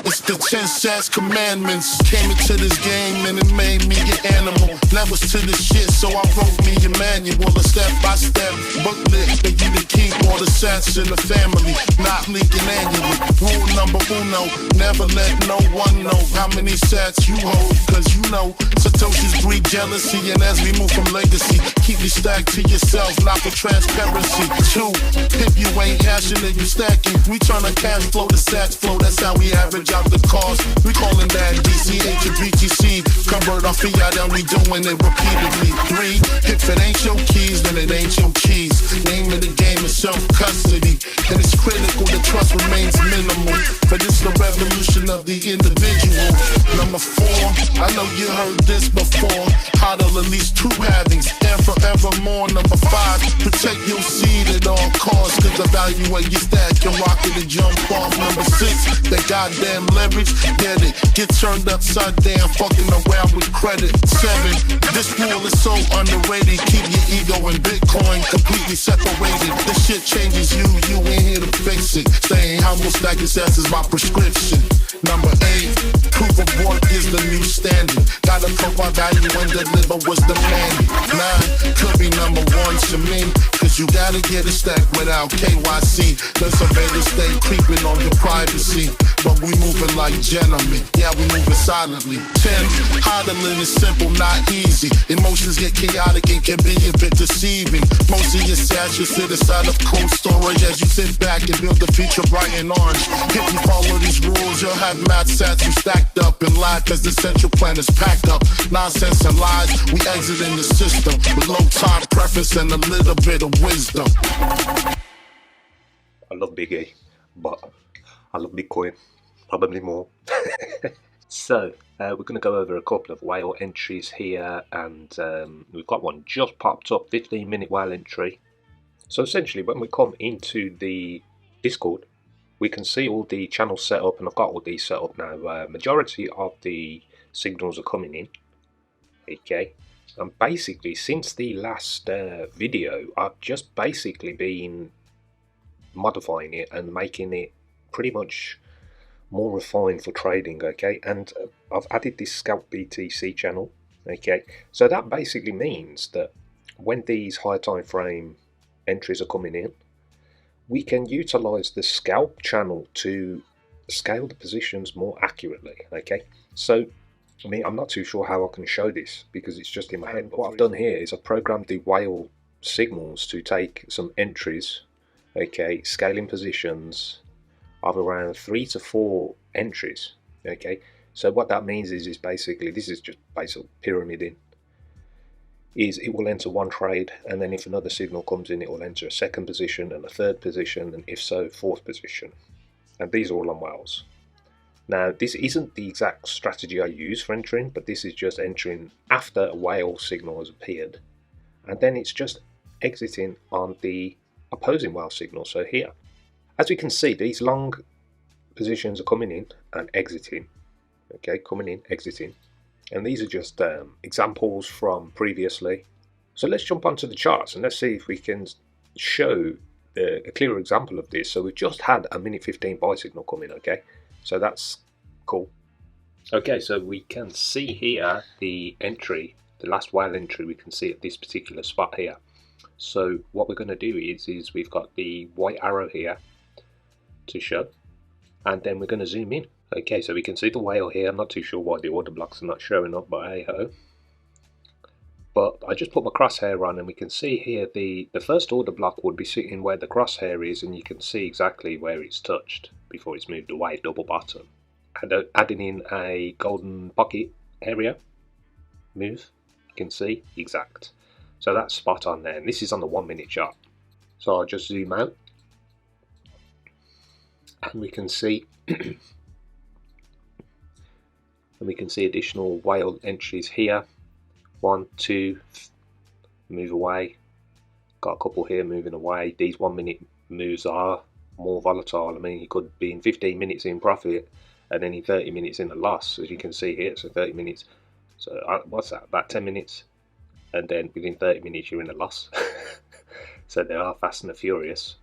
It's the 10 SATS commandments. Came into this game and it made me an animal. Levels to the shit, so I wrote me a manual, a step-by-step booklet for you to keep all the SATS in the family, not leaking annually. Rule number uno, never let no one know how many SATS you hold, cause you know Satoshi's breed jealousy, and as we move from legacy, keep your stack to yourself, not for transparency. 2, if you ain't hashing it, you stacking. We tryna cash flow the SATS flow, that's how we average out the cost. We callin' that DCH and BTC. Convert our fiat and we doing it repeatedly. 3, if it ain't your keys, then it ain't your keys. Name of the game is self-custody, and it's critical the trust remains minimal, for this the revolution of the individual. Number 4, I know you heard this before. Hodl at least 2 halvings, and forevermore. Number 5, protect your seed at all costs, cause evaluate your stack and rock it and jump off. Number 6, that goddamn leverage, get it, get turned upside down, fucking around with credit. 7, this rule is so underrated, keep your ego and Bitcoin completely separated. This shit changes you, you ain't here to fix it. Staying humble, stacking SATS is my prescription. Number 8, proof of work is the new standard. Gotta provide value and deliver what's demanded. 9, could be number 1 to me, cause you gotta get a stack without KYC. The surveillance stay creeping on your privacy, but we moving like gentlemen, yeah, we moving silently. 10, hodling is simple, not easy. Emotions get chaotic and can be a bit deceiving. Most of your SATS you sit inside of cold storage as you sit back and build the future bright and orange. If you follow these rules, you'll have mad SATS you stacked up and lie, cause the central plan is packed up. Nonsense and lies, we exiting the system with low time preference and a little bit of wisdom. I love Big E, but I love Bitcoin probably more. So we're going to go over a couple of whale entries here, and we've got one just popped up, 15-minute whale entry. So essentially when we come into the Discord, we can see all the channels set up, and I've got all these set up now. Majority of the signals are coming in, okay, and basically since the last video I've just basically been modifying it and making it pretty much more refined for trading, okay, and I've added this scalp BTC channel, okay, so that basically means that when these high time frame entries are coming in, we can utilize the scalp channel to scale the positions more accurately, okay. So I mean, I'm not too sure how I can show this because it's just in my head, but what I've done here is I've programmed the whale signals to take some entries, okay, scaling positions of around 3 to 4 entries, okay. So what that means is basically, this is just basic pyramiding, is it will enter one trade, and then if another signal comes in, it will enter a second position and a third position, and if so, fourth position. And these are all on whales. Now this isn't the exact strategy I use for entering, but this is just entering after a whale signal has appeared, and then it's just exiting on the opposing whale signal. So here, as we can see, these long positions are coming in and exiting, okay, coming in, exiting, and these are just examples from previously. So let's jump onto the charts and let's see if we can show a clearer example of this. So we've just had a minute 15 buy signal come in, okay, so that's cool. Okay, so we can see here the entry, the last whale entry we can see at this particular spot here. So what we're going to do is we've got the white arrow here to show, and then we're going to zoom in. Okay, so we can see the whale here. I'm not too sure why the order blocks are not showing up, but hey ho. But I just put my crosshair on, and we can see here the first order block would be sitting where the crosshair is, and you can see exactly where it's touched before it's moved away, double bottom. And adding in a golden pocket area move, you can see exact. So that's spot on there, and this is on the 1 minute chart. So I'll just zoom out, and we can see additional whale entries here. 1, 2, move away. Got a couple here moving away. These 1 minute moves are more volatile. I mean, you could be in 15 minutes in profit and then in 30 minutes in a loss, as you can see here. So 30 minutes, so what's that, about 10 minutes, and then within 30 minutes you're in a loss. So they are fast and furious.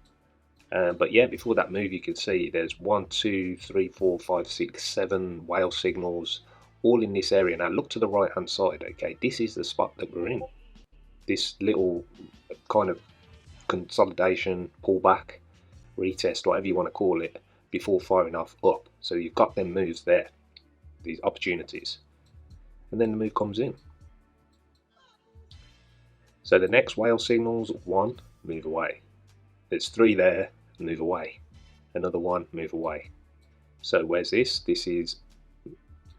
But yeah, before that move, you can see there's 1, 2, 3, 4, 5, 6, 7 whale signals all in this area. Now look to the right hand side. Okay, this is the spot that we're in. This little kind of consolidation, pullback, retest, whatever you want to call it, before firing off up. So you've got them moves there, these opportunities, and then the move comes in. So the next whale signals, 1, move away. There's 3 there, move away. Another 1, move away. So where's this? This is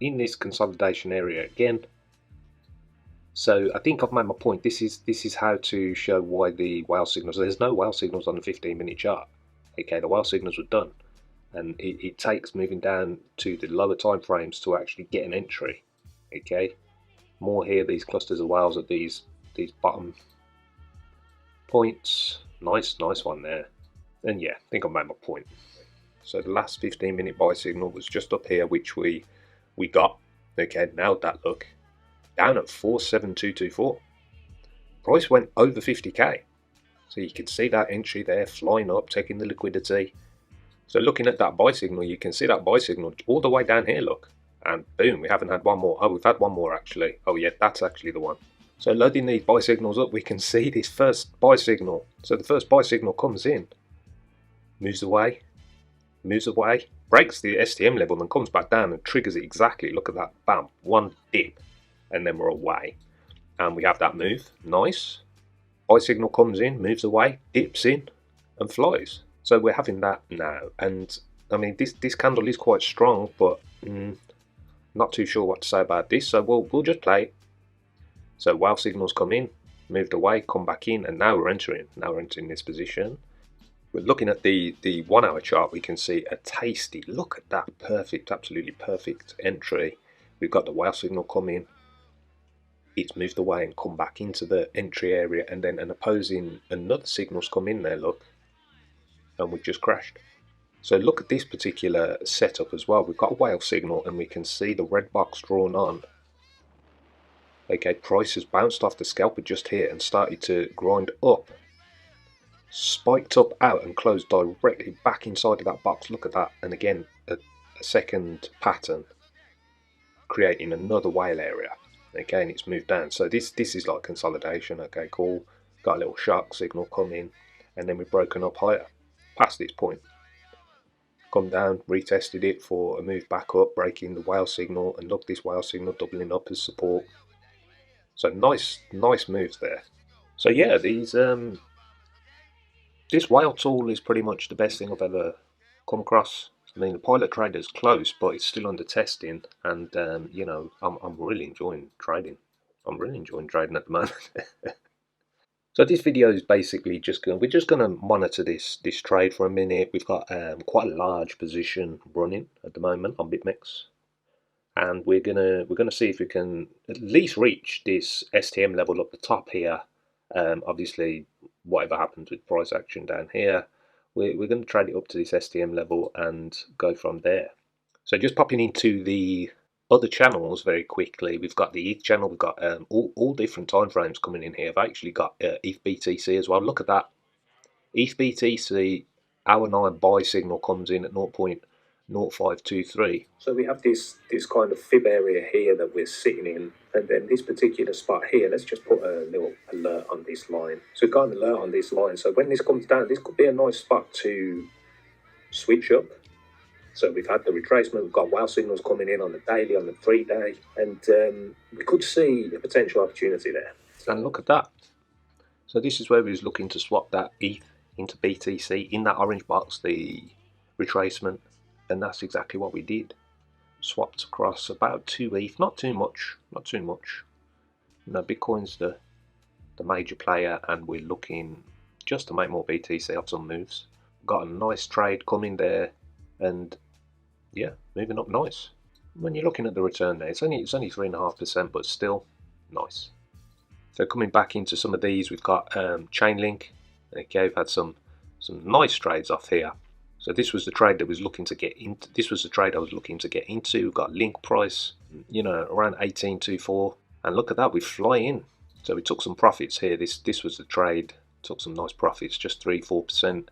in this consolidation area again. So I think I've made my point. This is how to show why the whale signals. There's no whale signals on the 15-minute chart. Okay, the whale signals were done, and it takes moving down to the lower time frames to actually get an entry. Okay, more here. These clusters of whales at these bottom points. Nice one there. And yeah, I think I've made my point. So the last 15-minute buy signal was just up here, which we got. Okay, nailed that look. Down at 47224. Price went over 50k. So you can see that entry there flying up, taking the liquidity. So looking at that buy signal, you can see that buy signal all the way down here, look. And boom, we haven't had one more. Oh, we've had one more actually. Oh yeah, that's actually the one. So loading these buy signals up, we can see this first buy signal. So the first buy signal comes in, moves away, breaks the STM level and comes back down and triggers it exactly. Look at that, bam, one dip, and then we're away. And we have that move, nice. Buy signal comes in, moves away, dips in, and flies. So we're having that now. And I mean, this candle is quite strong, but not too sure what to say about this. So we'll just play it. So whale signals come in, moved away, come back in, and now we're entering. Now we're entering this position. We're looking at the 1 hour chart. We can see a tasty, look at that, perfect, absolutely perfect entry. We've got the whale signal come in. It's moved away and come back into the entry area, and then another signal's come in there, look, and we've just crashed. So look at this particular setup as well. We've got a whale signal and we can see the red box drawn on. Okay, price has bounced off the scalper just here and started to grind up, spiked up out and closed directly back inside of that box. Look at that. And again, a second pattern creating another whale area. Again, it's moved down. So this is like consolidation. Okay, cool. Got a little shark signal come in, and then we've broken up higher past this point. Come down, retested it for a move back up, breaking the whale signal, and look, this whale signal doubling up as support. So nice moves there. So yeah, this whale tool is pretty much the best thing I've ever come across. I mean, the pilot trader is close, but it's still under testing, and you know, I'm really enjoying trading. I'm really enjoying trading at the moment. So this video is basically we're just gonna monitor this trade for a minute. We've got quite a large position running at the moment on BitMEX, and we're gonna see if we can at least reach this STM level up the top here. Obviously, whatever happens with price action down here, we're going to trade it up to this STM level and go from there. So just popping into the other channels very quickly, we've got the ETH channel, we've got all different time frames coming in here. I've actually got ETH BTC as well. Look at that. ETH BTC, hour 9 buy signal comes in at 0.0523. So we have this kind of fib area here that we're sitting in, and then this particular spot here, let's just put a little alert on this line. So we've got an alert on this line, so when this comes down, this could be a nice spot to switch up. So we've had the retracement, we've got whale signals coming in on the daily, on the 3-day, and we could see a potential opportunity there. And look at that. So this is where we was looking to swap that ETH into BTC in that orange box, the retracement, and that's exactly what we did. Swapped across about 2 ETH, not too much. You know, Bitcoin's the major player, and we're looking just to make more BTC off some moves. Got a nice trade coming there, and yeah, moving up nice. When you're looking at the return there, it's only 3.5%, but still nice. So coming back into some of these, we've got Chainlink. Okay, we've had some nice trades off here. So this was the trade that was looking to get into. This was the trade I was looking to get into. We've got link price, you know, around 18.24, and look at that, we fly in. So we took some profits here. This was the trade took some nice profits, just 3-4%,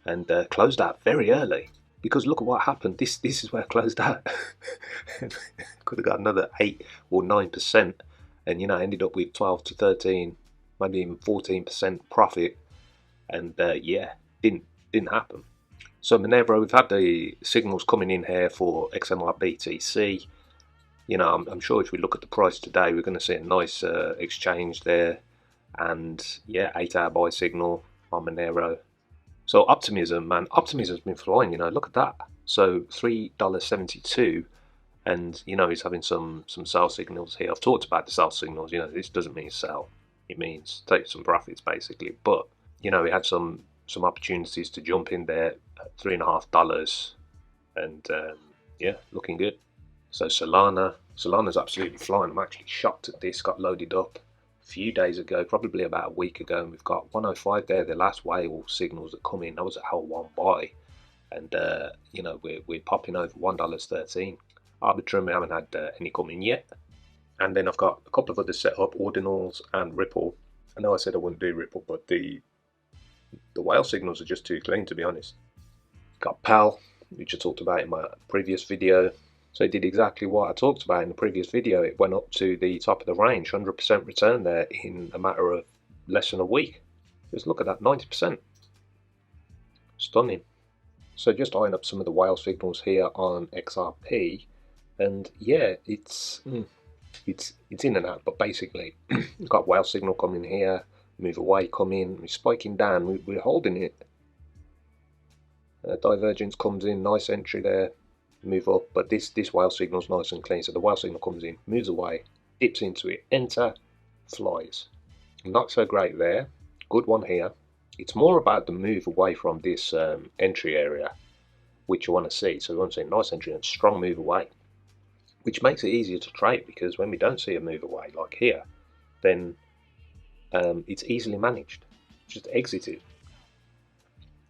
and closed out very early. Because look at what happened. This is where I closed out. Could have got another 8 or 9%, and you know, ended up with 12 to 13, maybe even 14% profit. And yeah, didn't happen. So Monero, we've had the signals coming in here for XMR BTC. You know, I'm sure if we look at the price today, we're going to see a nice exchange there, and yeah, 8-hour buy signal on Monero. So optimism, man, optimism's been flying. You know, look at that. So $3.72, and you know, he's having some sell signals here. I've talked about the sell signals. You know, this doesn't mean sell; it means take some profits basically. But you know, we had some opportunities to jump in there at $3.50, and yeah, looking good. So Solana's absolutely flying. I'm actually shocked at this. Got loaded up a few days ago, probably about a week ago, and we've got 105 there. The last whale signals that come in, that was a hell one buy, and you know, we're popping over $1.13. Arbitrum, we haven't had any coming yet. And then I've got a couple of others set up, Ordinals and Ripple. I know I said I wouldn't do Ripple, but the whale signals are just too clean, to be honest. Got PAL, which I talked about in my previous video. So it did exactly what I talked about in the previous video. It went up to the top of the range, 100% return there in a matter of less than a week. Just look at that, 90%. Stunning. So just eyeing up some of the whale signals here on XRP, and yeah, it's in and out. But basically, we've got whale signal coming here, move away, come in, we're spiking down, we're holding it. Divergence comes in, nice entry there. Move up, but this whale signal's nice and clean. So the whale signal comes in, moves away, dips into it, enter, flies. Not so great there. Good one here. It's more about the move away from this entry area, which you want to see. So we want to see a nice entry and strong move away, which makes it easier to trade, because when we don't see a move away like here, then it's easily managed. Just exit it.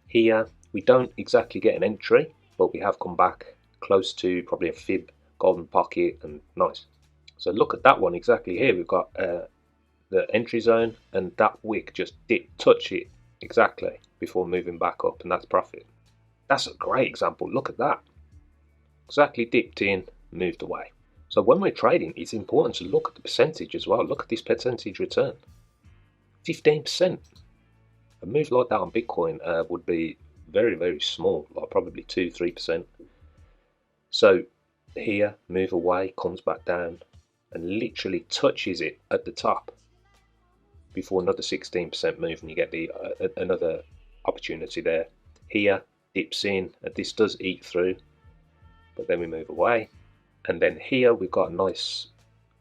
Here we don't exactly get an entry, but we have come back close to probably a fib, golden pocket, and nice. So look at that one exactly here. We've got the entry zone, and that wick just touch it exactly before moving back up, and that's profit. That's a great example. Look at that. Exactly dipped in, moved away. So when we're trading, it's important to look at the percentage as well. Look at this percentage return. 15%. A move like that on Bitcoin would be very, very small, like probably 2-3%. So here, move away, comes back down, and literally touches it at the top before another 16% move, and you get the another opportunity there. Here, dips in, and this does eat through, but then we move away. And then here we've got a nice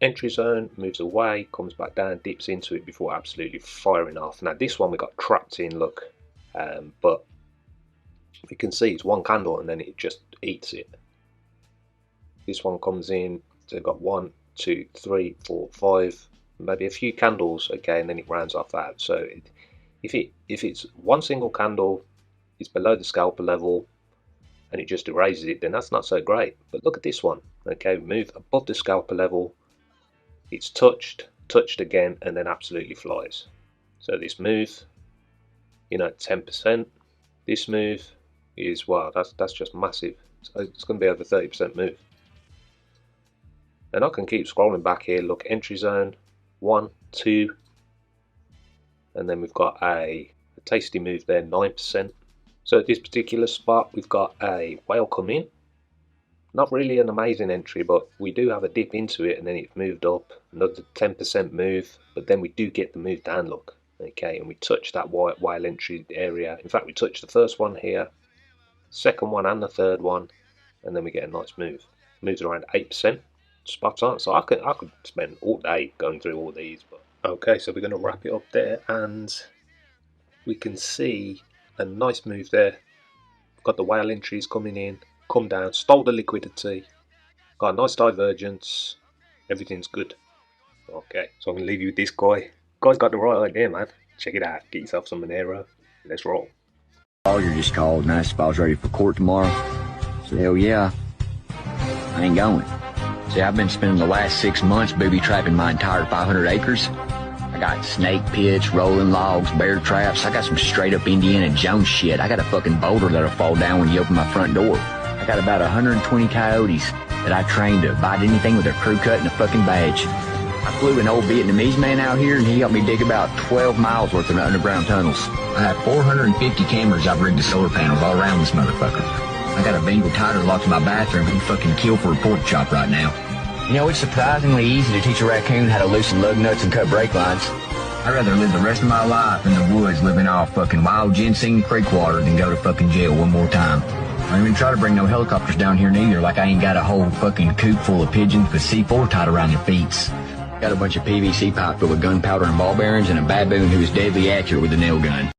entry zone, moves away, comes back down, dips into it before absolutely firing off. Now this one we got trapped in, look, but we can see it's one candle and then it just eats it. This one comes in, so we've got 1, 2, 3, 4, 5, maybe a few candles, okay, and then it rounds off out. So if it's one single candle, it's below the scalper level, and it just erases it, then that's not so great. But look at this one, okay, move above the scalper level, it's touched again, and then absolutely flies. So this move, you know, 10%. This move is, wow, that's just massive. So it's going to be over 30% move. And I can keep scrolling back here. Look, entry zone, 1, 2, and then we've got a tasty move there, 9%. So at this particular spot, we've got a whale come in. Not really an amazing entry, but we do have a dip into it, and then it's moved up, another 10% move, but then we do get the move down, look, okay, and we touch that whale entry area. In fact, we touch the first one here, second one and the third one, and then we get a nice move. Moves around 8%. Spot on. So I could spend all day going through all these, but okay, so we're going to wrap it up there, and we can see a nice move there. Got the whale entries coming in, come down, stole the liquidity, got a nice divergence, everything's good. Okay, so I'm going to leave you with this guy. Guy's got the right idea, man. Check it out, get yourself some Monero, let's roll. Lawyer just called and asked if I was ready for court tomorrow. I said, hell yeah, I ain't going. See, I've been spending the last 6 months booby trapping my entire 500 acres. I got snake pits, rolling logs, bear traps. I got some straight up Indiana Jones shit. I got a fucking boulder that'll fall down when you open my front door. I got about 120 coyotes that I trained to bite anything with their crew cut and a fucking badge. I flew an old Vietnamese man out here and he helped me dig about 12 miles worth of underground tunnels. I have 450 cameras I've rigged to solar panels all around this motherfucker. I got a Bengal tiger locked in my bathroom who'd fucking kill for a pork chop right now. You know, it's surprisingly easy to teach a raccoon how to loosen lug nuts and cut brake lines. I'd rather live the rest of my life in the woods living off fucking wild ginseng creek water than go to fucking jail one more time. I don't even try to bring no helicopters down here neither, like I ain't got a whole fucking coop full of pigeons with C4 tied around their feet. Got a bunch of PVC pipe filled with gunpowder and ball bearings and a baboon who is deadly accurate with a nail gun.